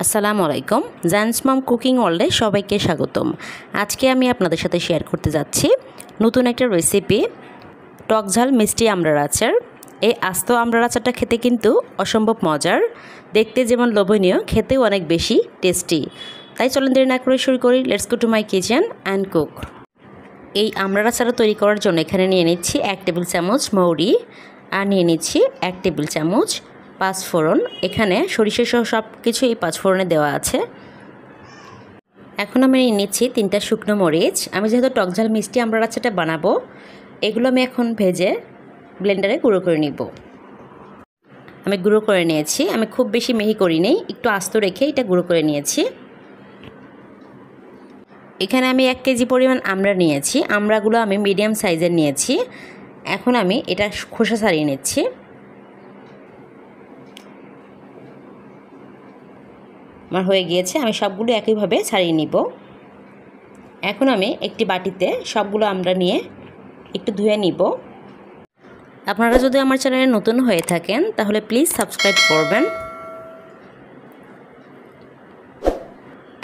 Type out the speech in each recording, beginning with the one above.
আসসালামু আলাইকুম। জায়ান্স মম কুকিং ওয়ার্ল্ডে সবাইকে স্বাগতম। আজকে আমি আপনাদের সাথে শেয়ার করতে যাচ্ছি নতুন একটা রেসিপি, টক ঝাল মিষ্টি আমড়ার আচার। এই আস্ত আমড়ার আচারটা খেতে কিন্তু অসম্ভব মজার, দেখতে যেমন লোভনীয়, খেতেও অনেক বেশি টেস্টি। তাই চলুন দেরি না করে শুরু করি। Let's go to my kitchen and cook. এই আমড়ার আচারটা তৈরি করার জন্য এখানে নিয়ে নিচ্ছি 1 টেবিল চামচ মৌরি, আর নিয়ে নিচ্ছি 1 টেবিল চামচ পাঁচফোড়ন। এখানে সরিষা সহ সব কিছু এই পাঁচফোড়নে দেওয়া আছে। এখন আমি নিয়ে নিচ্ছি 3টা শুকনো মরিচ। আমি যেহেতু টক ঝাল মিষ্টি আমড়ার আচারটা বানাবো, এগুলো আমি এখন ভেজে ব্লেন্ডারে গুঁড়ো করে নিব। আমি গুঁড়ো করে নিয়েছি। আমি খুব বেশি মিহি করি নেই, একটু আস্ত রেখে এটা গুঁড়ো করে নিয়েছি। এখানে আমি 1 কেজি পরিমাণ আমড়া নিয়েছি। আমড়াগুলো আমি মিডিয়াম সাইজের নিয়েছি। এখন আমি এটা খোসা ছাড়িয়ে নিচ্ছি। আমার হয়ে গিয়েছে, আমি সবগুলো একইভাবে ছাড়িয়ে নিব। এখন আমি একটি বাটিতে সবগুলো আমড়া নিয়ে একটু ধুয়ে নিব। আপনারা যদি আমার চ্যানেলে নতুন হয়ে থাকেন তাহলে প্লিজ সাবস্ক্রাইব করবেন।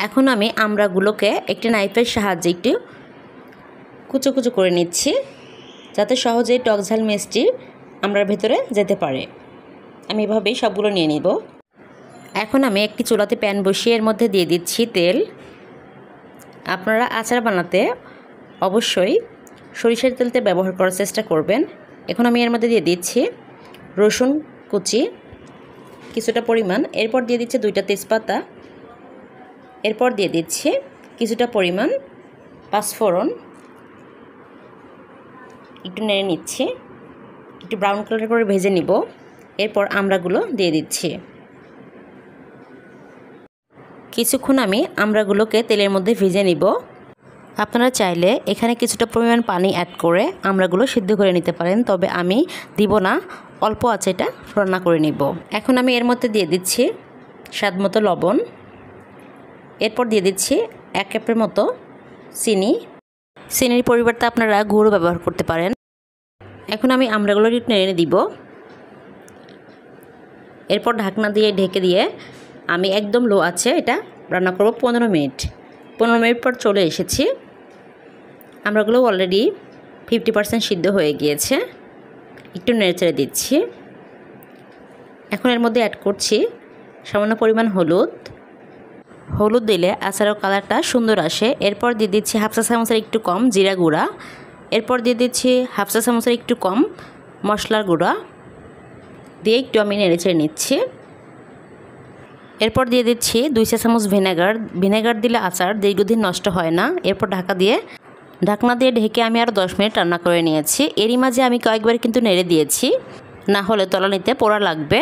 এখন আমি আমড়াগুলোকে একটি নাইফের সাহায্যে একটু কুচো কুচো করে নিচ্ছি, যাতে সহজেই টক ঝাল মিষ্টি আমড়ার ভেতরে যেতে পারে। আমি এভাবেই সবগুলো নিয়ে নিব। এখন আমি একটি চুলাতে প্যান বসিয়ে এর মধ্যে দিয়ে দিচ্ছি তেল। আপনারা আচার বানাতে অবশ্যই সরিষার তেলতে ব্যবহার করার চেষ্টা করবেন। এখন আমি এর মধ্যে দিয়ে দিচ্ছি রসুন কুচি কিছুটা পরিমাণ, এরপর দিয়ে দিচ্ছি 2টা তেজপাতা, এরপর দিয়ে দিচ্ছি কিছুটা পরিমাণ পাঁচফোড়ন। একটু নেড়ে নিচ্ছি, একটু ব্রাউন কালার করে ভেজে নিব। এরপর আমড়াগুলো দিয়ে দিচ্ছি। কিছুক্ষণ আমি আমড়াগুলোকে তেলের মধ্যে ভেজে নিব। আপনারা চাইলে এখানে কিছুটা পরিমাণ পানি অ্যাড করে আমড়াগুলো সিদ্ধ করে নিতে পারেন, তবে আমি দিব না, অল্প আছে এটা রান্না করে নিব। এখন আমি এর মধ্যে দিয়ে দিচ্ছি স্বাদমতো লবণ, এরপর দিয়ে দিচ্ছি 1 কাপের মতো চিনি। চিনির পরিবর্তে আপনারা গুঁড়ো ব্যবহার করতে পারেন। এখন আমি আমড়াগুলো একটু নেড়ে দিব। এরপর ঢাকনা দিয়ে ঢেকে দিয়ে আমি একদম লো আছে এটা রান্না করব 15 মিনিট। 15 মিনিট পর চলে এসেছি। আমড়াগুলো অলরেডি 50% সিদ্ধ হয়ে গিয়েছে। একটু নেড়েচেড়ে দিচ্ছি। এখন এর মধ্যে অ্যাড করছি সামান্য পরিমাণ হলুদ। হলুদ দিলে আচারের কালারটা সুন্দর আসে। এরপর দিয়ে দিচ্ছি 1/2 চা চামচের একটু কম জিরা গুঁড়া। এরপর দিয়ে দিচ্ছি 1/2 চা চামচের একটু কম মশলার গুঁড়া দিয়ে একটু আমি নেড়েচেড়ে নিচ্ছি। এরপর দিয়ে দিচ্ছি 2 চা চামচ ভিনেগার। ভিনেগার দিলে আচার দীর্ঘদিন নষ্ট হয় না। এরপর ঢাকনা দিয়ে ঢেকে আমি আরও 10 মিনিট রান্না করে নিয়েছি। এরই মাঝে আমি কয়েকবার কিন্তু নেড়ে দিয়েছি, না হলে তলানিতে পোড়া লাগবে।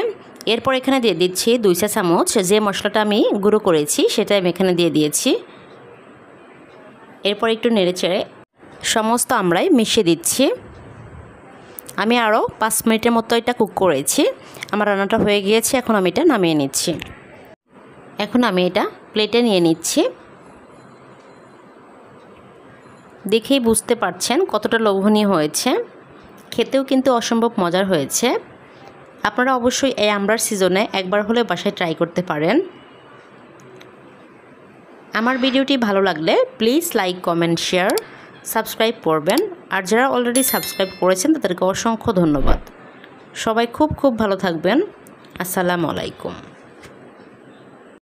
এরপর এখানে দিয়ে দিচ্ছি 2 চা চামচ যে মশলাটা আমি গুঁড়ো করেছি সেটা আমি এখানে দিয়ে দিয়েছি। এরপর একটু নেড়েচেড়ে সমস্ত আমড়াই মিশিয়ে দিচ্ছি। আমি আরও 5 মিনিটের মতো এটা কুক করেছি। আমার রান্নাটা হয়ে গিয়েছে। এখন আমি এটা নামিয়ে নিচ্ছি। এখন আমি এটা প্লেটে নিয়ে নিচ্ছি। দেখেই বুঝতে পারছেন কতটা লোভনীয় হয়েছে, খেতেও কিন্তু অসম্ভব মজার হয়েছে। আপনারা অবশ্যই এই আমড়ার সিজনে একবার হলে বাসায় ট্রাই করতে পারেন। আমার ভিডিওটি ভালো লাগলে please like, comment, share, subscribe করবেন। আর যারা অলরেডি সাবস্ক্রাইব করেছেন তাদেরকে অসংখ্য ধন্যবাদ। সবাই খুব খুব ভালো থাকবেন। আসসালামু আলাইকুম।